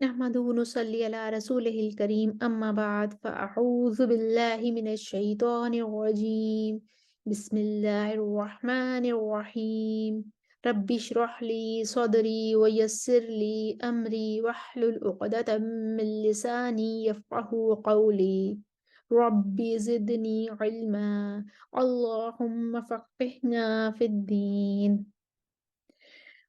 नहमदुहु व नुसल्ली अला रसूलिहिल करीम अम्मा बाद फ़अऊज़ु बिल्लाहि मिनश शैतानिर रजीम बिस्मिल्लाहिर रहमानिर रहीम रब्बि इश्रह ली सदरी व यस्सिर ली अमरी वहलुल उक़दतम मिन लिसानी यफ़क़हू क़ौली रब्बि ज़िदनी इल्मा अल्लाहुम्मा फ़क़्हिना फ़िद्दीन।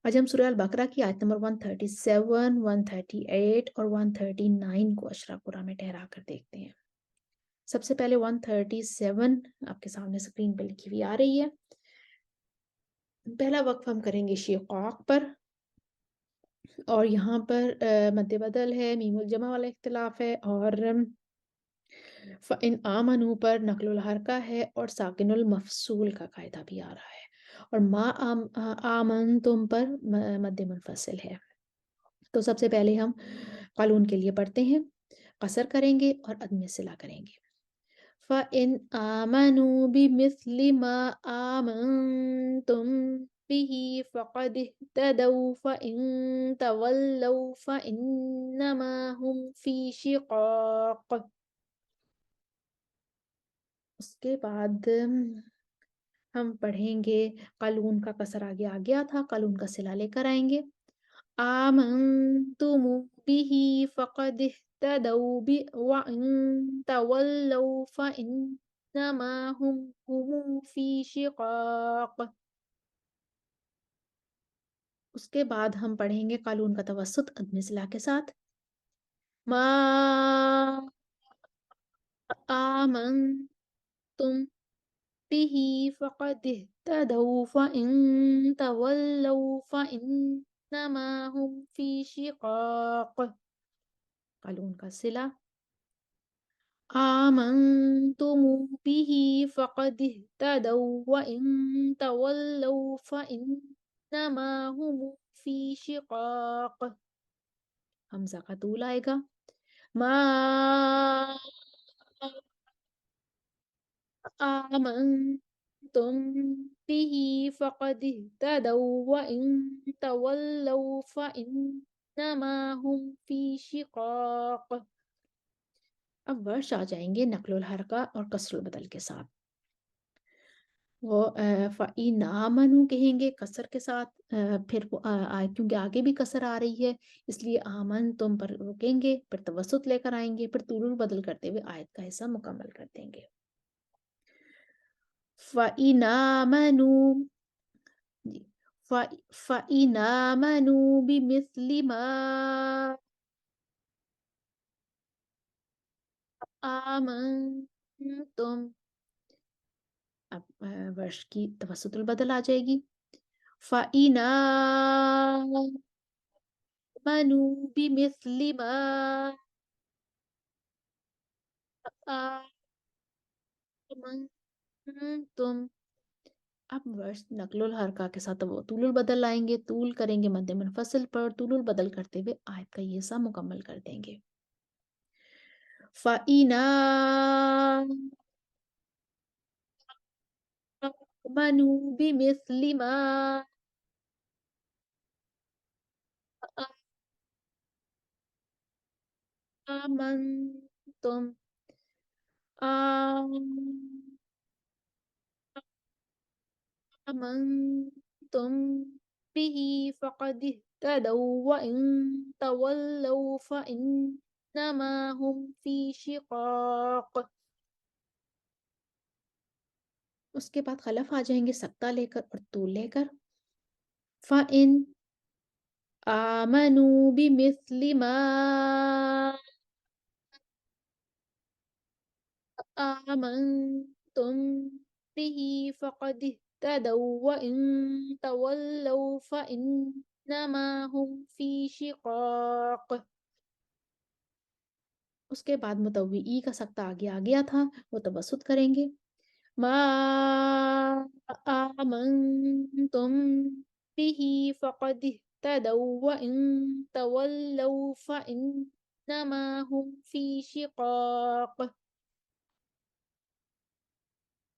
आज हम सूरह अल बकरा की आयत नंबर 137, 138 और 139 को अशरा कुरा में ठहरा कर देखते हैं। सबसे पहले 137 आपके सामने स्क्रीन पर लिखी हुई आ रही है। पहला वक्फ हम करेंगे शिक़ाक़ पर और यहाँ पर मद्दे बदल है, मीमुल जमा वाला इख्तिलाफ है और फ़इन आमनू पर नक़्लुल हरका है और साकिनुल मफ़सूल का कायदा भी आ रहा है और आमन तुम पर मद्दे मुनफ़सिल है। तो सबसे पहले हम क़ानून के लिए पढ़ते हैं, क़सर करेंगे और अदम सिला करेंगे। फ़इन आमनू बिमिस्लि मा आमनतुम बिही फ़क़द इह्तदौ फ़इन तवल्लौ फ़इन्नमा हुम फ़ी शिक़ाक़। उसके बाद हम पढ़ेंगे, क़ानून का कसर आगे आ गया था, क़ानून का सिला लेकर आएंगे। आमन्तुम बिही फ़क़द इह्तदौ बि व इन तवल्लौ फ़इन्नमा हुम फ़ी शिक़ाक़। उसके बाद हम पढ़ेंगे क़ानून का तवस्सुत अदम सिला के साथ। मा आमन्तुम बिही फ़क़द इह्तदौ फ़इन तवल्लौ फ़इन्नमा हुम फ़ी शिक़ाक़। क़ानून का सिला। आमन्तुम बिही फ़क़द इह्तदौ व इन तवल्लौ फ़इन्नमा हुम फ़ी शिक़ाक़। हमज़ा का तूल आएगा। मा आमन्तुम बिही फ़क़द इह्तदौ व इन तवल्लौ फ़इन्नमा हुम फ़ी शिक़ाक़। अब वर्ष आ जाएंगे नक़्लुल हरका और कसरुल बदल के साथ। वो फ़इन आमनू कहेंगे कसर के साथ, फिर वो क्योंकि आगे भी कसर आ रही है इसलिए आमन तुम पर रुकेंगे, फिर तवस्सुत लेकर आएंगे, फिर तुलुल बदल करते हुए आयत का हिस्सा मुकम्मल कर देंगे। फ़इन आमनू जी फ़इन आमनू बिमिस्लि मा आमनतुम। अब वर्ष की तवस्सुतुल बदल आ जाएगी। फ़इन आमनू बिमिस्लि मा आमनतुम। अब वर्ष नक़्लुल हरका के साथ वो तूलुल बदल लाएंगे, तूल करेंगे मद्दे मुनफ़सिल पर, तूलुल बदल करते हुए आयत का ये हिस्सा मुकम्मल कर देंगे। फ़इन आमनू बिमिस्लि मा आमनतुम आमनतुम बिही फ़क़द इह्तदौ व इन तवल्लौ फ़इन्नमा हुम फ़ी शिक़ाक़। उसके बाद खलफ आ जाएंगे सक्ता लेकर और तूल लेकर। फ़इन आमनू बिमिस्लि मा आमनतुम बिही फ़क़द इह्तदौ व इन तवल्लौ फ़इन्नमा हुम फ़ी शिक़ाक़। उसके बाद मुतव्विई का सक्ता आगे आ गया था, वो तवस्सुत करेंगे। मा आमनतुम बिही फ़क़द इह्तदौ व इन तवल्लौ फ़इन्नमा हुम फ़ी शिक़ाक़।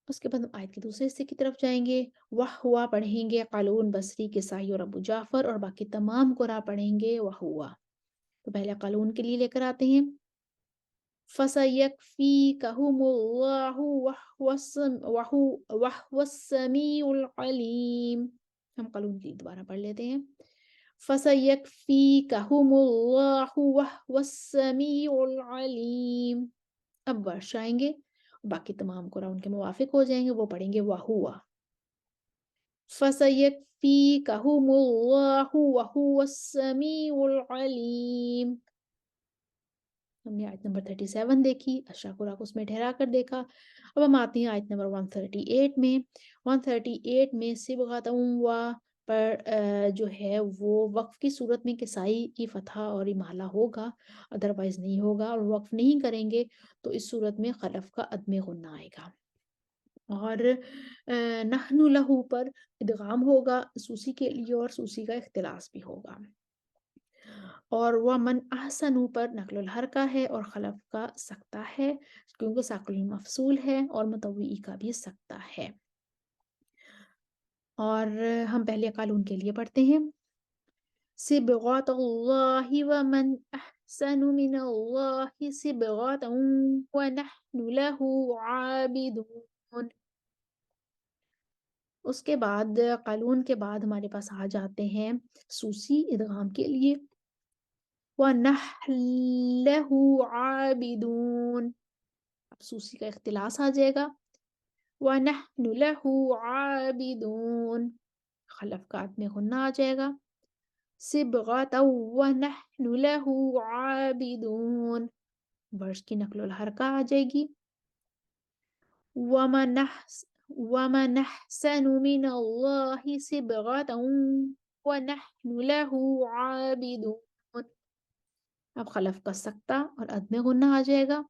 उसके बाद हम आयत के दूसरे हिस्से की तरफ जाएंगे। वाह हुआ पढ़ेंगे क़ालून, बसरी, किसाई और अबू जाफ़र और बाकी तमाम क़ुरा पढ़ेंगे वाह हुआ। तो पहले कानून के लिए लेकर आते हैं। फसयकफीकहुमुल्लाहु वहुवस्समीउल अलीम। हम कानून की दोबारा पढ़ लेते हैं। फसयकफीकहुमुल्लाहु वहुवस्समीउल अलीम। अब वर्ष आएंगे, बाकी तमाम कुरान के मुवाफिक हो जाएंगे, वो पढ़ेंगे वहुवा। फसयकफीकहुमुल्लाहु वहुवस्समीउल अलीम। हमने आयत नंबर 37 देखी, अशरा को उसमें ठहरा कर देखा। अब हम आते हैं आयत नंबर 138 में। 138 में सिबगतुवा पर जो है वो वक्फ की सूरत में किसाई की फतहा और इमाला होगा, अदरवाइज नहीं होगा। और वक्फ नहीं करेंगे तो इस सूरत में खलफ का अदम गुन्ना आएगा। और नहनु लहू पर इदगाम होगा सूसी के लिए, और सूसी का इख्तिलास भी होगा। और वह मन अहसनू पर नकलुल हरका है और खलफ का सकता है, क्योंकि साकुल मफसूल है, और मुतव्वी का भी सकता है। और हम पहले कानून के लिए पढ़ते हैं। सिबगातुल्लाहि व मन अहसनु मिनल्लाहि सिबगातन व नहनु लहू आबिदून। उसके बाद कानून के बाद हमारे पास आ जाते हैं सूसी इदगाम के लिए। व नहलहू आबिदून। अब सूसी का इख्तिलास आ जाएगा। व नहनु लहू आबिदून। खलफ का आदमी गुन्ना आ जाएगा। सिबगतौ व नहनु लहू आबिदून। वर्ष की नकलुल हरका आ जाएगी। वमन अहसनु मिनल्लाहि सिबगतौ व नहनु लहू आबिदून। अब खलफ का सकता और अदम गुन्ना आ जाएगा।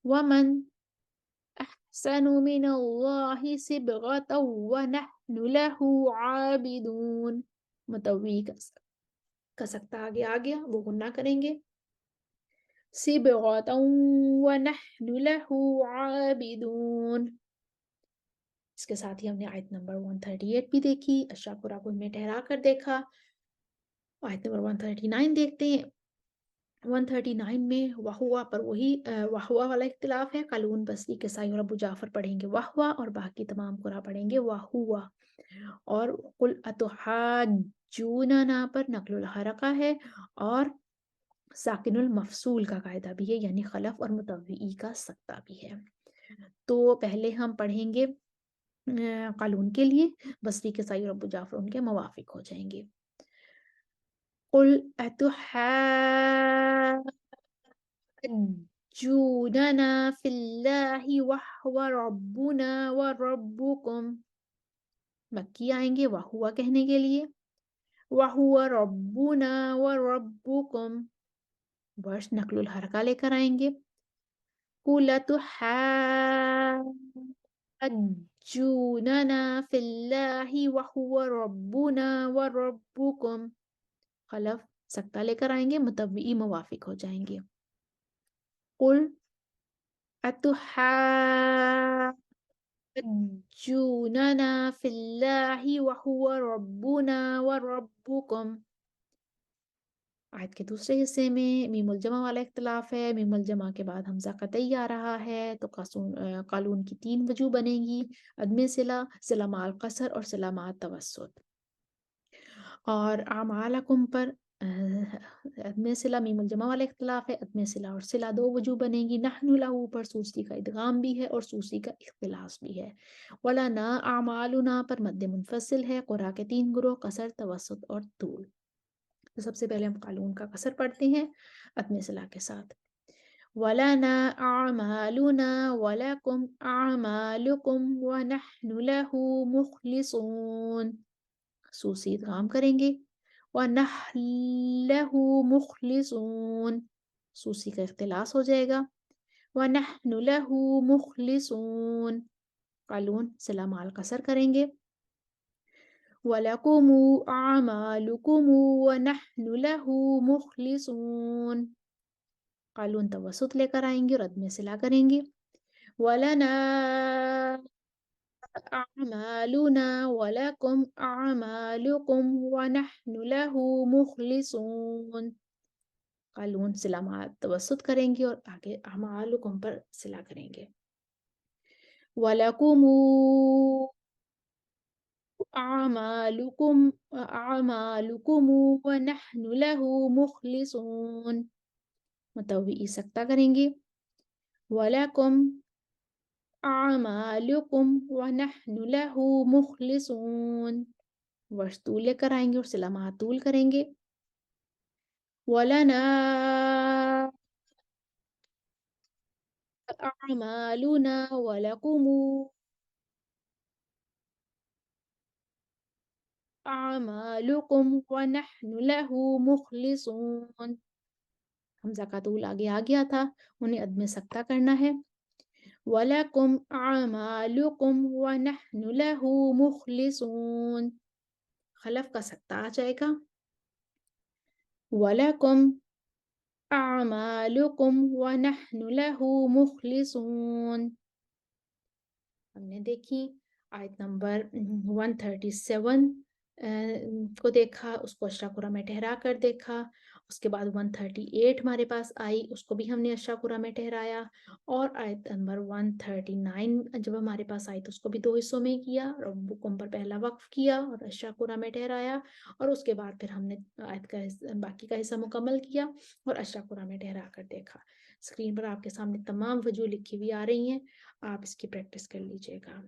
वमन अहसनु मिनल्लाहि सिबगतौ व नहनु लहू आबिदून। मुतव्वी का सकता आगे आ गया, वो गुन्ना करेंगे। सिबगतौ व नहनु लहू आबिदून। इसके साथ ही हमने आयत नंबर 138 भी देखी, अशरा कुराकुल में ठहरा कर देखा। आयत नंबर 139 देखते हैं। 139 में वहुआ पर वही वहुआ वाला इख्तिलाफ है। कालून बसरी के साई और अबू जाफर पढ़ेंगे वहुआ, और बाकी तमाम कुरा पढ़ेंगे वहुआ। और कुल अतुहाज्जूना पर नकलुल हरका है, और साकिनुल मफसूल का कायदा भी है, यानी खलफ और मुतव्वी का सकता भी है। तो पहले हम पढ़ेंगे कालून के लिए, बसरी के साई और अबू जाफर उनके मुवाफिक हो जाएंगे। कुल अतुहाज्जूनना फिल्लाहि वहुवा रब्बुना व रब्बुकुम। मक्की आएंगे वहुआ कहने के लिए। वहुवा रब्बुना व रब्बुकुम। वर्ष नकलुल हरका लेकर आएंगे। कुल अतुहाज्जूनना फिल्लाहि वहुवा रब्बुना व रब्बुकुम। खलफ सकता लेकर आएंगे, मुतव्वी मुवाफिक हो जाएंगे। कुल अतुहाज्जूनना फिल्लाहि वहुवा रब्बुना व रब्बुकुम। आयत के दूसरे हिस्से में मीमुल जमा वाला इख्तिलाफ है। मीमुल जमा के बाद हमजा कतई आ रहा है, तो कालून की 3 वजूह बनेगी। अदम सिला, सिला माल कसर और सिला माल तवस्सुत। और आमालकुम पर अदम सिला मीमुल जमा वाला इख्तिलाफ है। अदम सिला और सिला 2 वजूह बनेगी। नहनु लहू पर सूसी का इदगाम भी है और सूसी का इख्तिलास भी है। वला ना आमालुना पर मद्दे मुनफसिल है। कुरा के 3 गुरोह कसर, तवस्सुत और तूल। तो सबसे पहले हम कालून का कसर पढ़ते हैं अदम सिला के साथ। वलना आमालुना वलकुम आमालुकुम व नहनु लहू मुखलिसून। सूसी इदगाम करेंगे। व नहलहू मुखलिसून। सूसी का इख्तिलास हो जाएगा। व नहनु लहू मुखलिसून। कालून सिला माल कसर करेंगे। वलकुमु आमालुकुमु व नहनु लहू मुखलिसून। कालून तवसुत लेकर आएंगे और अदम सिला करेंगे। वलना अमालुना वलकुम अमालुकुम व नहनु लहू मुखलिसून। कालून सिला तवसुत करेंगे और आगे अमालुकुम पर सिला करेंगे। वलकुमू अमालुकुम अमालुकुमू व नहनु लहु मुखलिसून। मुतव्वी सकता करेंगे। वलकुम अमालुकुम व नहनु लहु मुखलिसून। वस्तूल लेकर आएंगे और सिला मातूल करेंगे। वलना अमालुना वलकुमू अमालुकुम व नहनु लहु मुखलिसून। हमज़ा का तूल आगे आ गया था, उन्हें अदम सख्ता करना है। वलकुम अमालुकुम व नहनु लहु मुखलिसून। खलफ का सख्ता आ जाएगा। वलकुम अमालुकुम व नहनु लहु मुखलिसून। हमने देखी आयत नंबर 137 को देखा, उसको अशराकुरा में ठहरा कर देखा। उसके बाद 138 हमारे पास आई, उसको भी हमने अशराकुरा में ठहराया। और आयत नंबर 139 जब हमारे पास आई तो उसको भी दो हिस्सों में किया, रब्बुकुम पर पहला वक्फ किया और अशराकुरा में ठहराया। और उसके बाद फिर हमने आयत का बाकी का हिस्सा मुकम्मल किया और अशराकुरा में ठहरा कर देखा। स्क्रीन पर आपके सामने तमाम वजूह लिखी हुई आ रही हैं, आप इसकी प्रैक्टिस कर लीजिएगा।